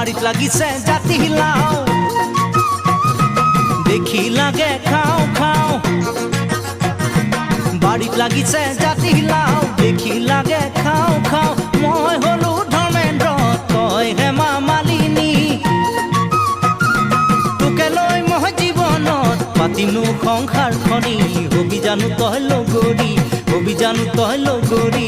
বাড়িত লাগিছে জাতি লাও দেখি লাগে খাও খাও বাড়িত লাগিছে জাতি লাও দেখি লাগে খাও খাও মই হলো ধৰ্মেন্দ্ৰ তই হেমা মালিনী তোকে লৈ মই জীৱনত পাতিনো সংসাৰখনি হবি জানো তই লগৰী হবি জানো তই লগৰী